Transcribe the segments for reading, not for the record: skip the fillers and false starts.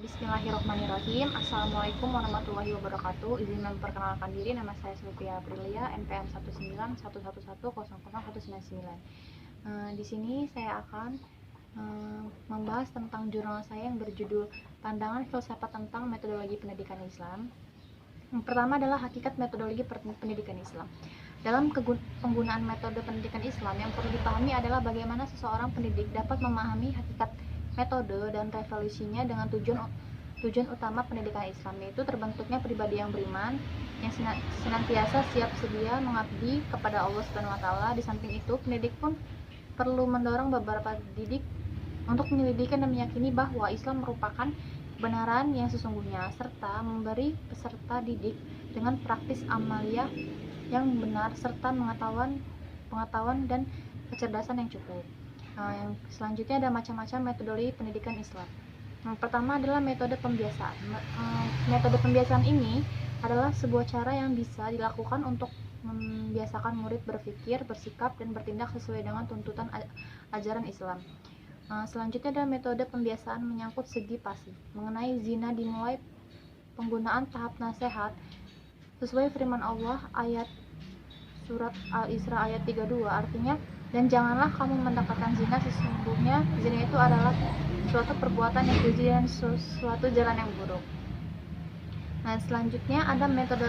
Bismillahirrahmanirrahim. Assalamualaikum warahmatullahi wabarakatuh. Izin memperkenalkan diri, nama saya Sylvia Aprilia, NPM 19111001099. Di sini saya akan membahas tentang jurnal saya yang berjudul Pandangan Filsafat tentang Metodologi Pendidikan Islam. Yang pertama adalah hakikat metodologi pendidikan Islam. Dalam penggunaan metode pendidikan Islam, yang perlu dipahami adalah bagaimana seseorang pendidik dapat memahami hakikat metode dan revolusinya dengan tujuan utama pendidikan Islam, yaitu terbentuknya pribadi yang beriman, yang senantiasa siap sedia mengabdi kepada Allah Subhanahu wa taala. Di samping itu, pendidik pun perlu mendorong beberapa didik untuk menyelidiki dan meyakini bahwa Islam merupakan kebenaran yang sesungguhnya, serta memberi peserta didik dengan praktis amaliyah yang benar serta pengetahuan dan kecerdasan yang cukup. Yang selanjutnya ada macam-macam metodologi pendidikan Islam. Yang pertama adalah metode pembiasaan. Metode pembiasaan ini adalah sebuah cara yang bisa dilakukan untuk membiasakan murid berpikir, bersikap, dan bertindak sesuai dengan tuntutan ajaran Islam. Selanjutnya adalah metode pembiasaan menyangkut segi pasif. Mengenai zina dimulai penggunaan tahap nasihat sesuai firman Allah ayat surat Al-Isra ayat 32, artinya, dan janganlah kamu mendapatkan zina, sesungguhnya zina itu adalah suatu perbuatan yang keji dan suatu jalan yang buruk. Selanjutnya ada metode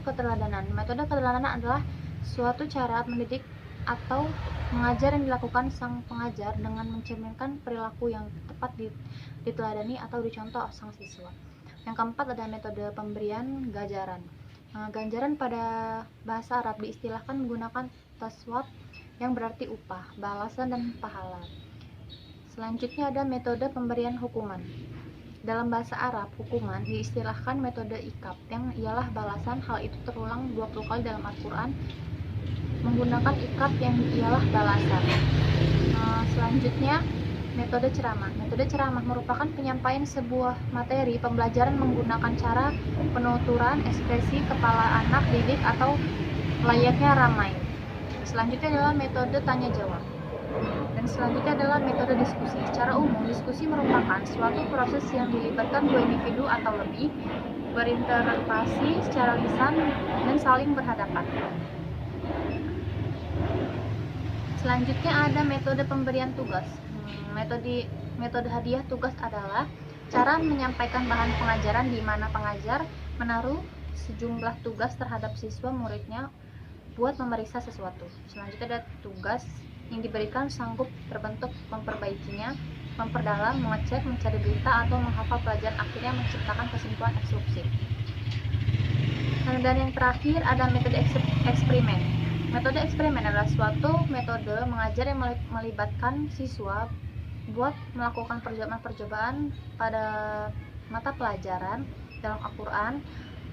keteladanan. Metode keteladanan adalah suatu cara mendidik atau mengajar yang dilakukan sang pengajar dengan mencerminkan perilaku yang tepat diteladani atau dicontoh sang siswa. Yang keempat ada metode pemberian ganjaran. Ganjaran pada bahasa Arab diistilahkan menggunakan taswab yang berarti upah, balasan, dan pahala. Selanjutnya ada metode pemberian hukuman. Dalam bahasa Arab, hukuman diistilahkan metode ikab, yang ialah balasan. Hal itu terulang 20 kali dalam Al-Quran menggunakan ikab yang ialah balasan. Selanjutnya metode ceramah. Metode ceramah merupakan penyampaian sebuah materi pembelajaran menggunakan cara penuturan, ekspresi kepala anak didik atau layaknya ramai. Selanjutnya adalah metode tanya jawab. Dan selanjutnya adalah metode diskusi. Secara umum, diskusi merupakan suatu proses yang dilibatkan dua individu atau lebih, berinteraksi secara lisan dan saling berhadapan. Selanjutnya ada metode pemberian tugas. Metode hadiah tugas adalah cara menyampaikan bahan pengajaran di mana pengajar menaruh sejumlah tugas terhadap siswa muridnya buat memeriksa sesuatu. Selanjutnya ada tugas yang diberikan sanggup terbentuk memperbaikinya, memperdalam, mengecek, mencari berita, atau menghafal pelajaran, akhirnya menciptakan kesimpulan eksekusi. Dan yang terakhir ada metode eksperimen. Metode eksperimen adalah suatu metode mengajar yang melibatkan siswa buat melakukan percobaan pada mata pelajaran dalam Al-Quran.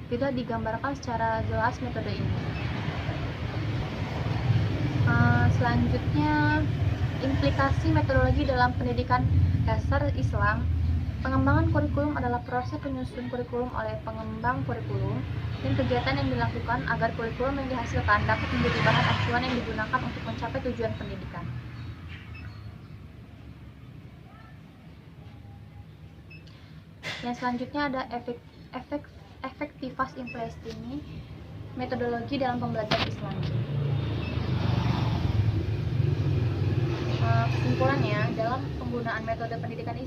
Tidak digambarkan secara jelas metode ini. Selanjutnya, implikasi metodologi dalam pendidikan dasar Islam. Pengembangan kurikulum adalah proses penyusun kurikulum oleh pengembang kurikulum dan kegiatan yang dilakukan agar kurikulum yang dihasilkan dapat menjadi bahan acuan yang digunakan untuk mencapai tujuan pendidikan. Yang selanjutnya ada efektivitas implementasi metodologi dalam pembelajaran Islam. Kesimpulannya, dalam penggunaan metode pendidikan Islam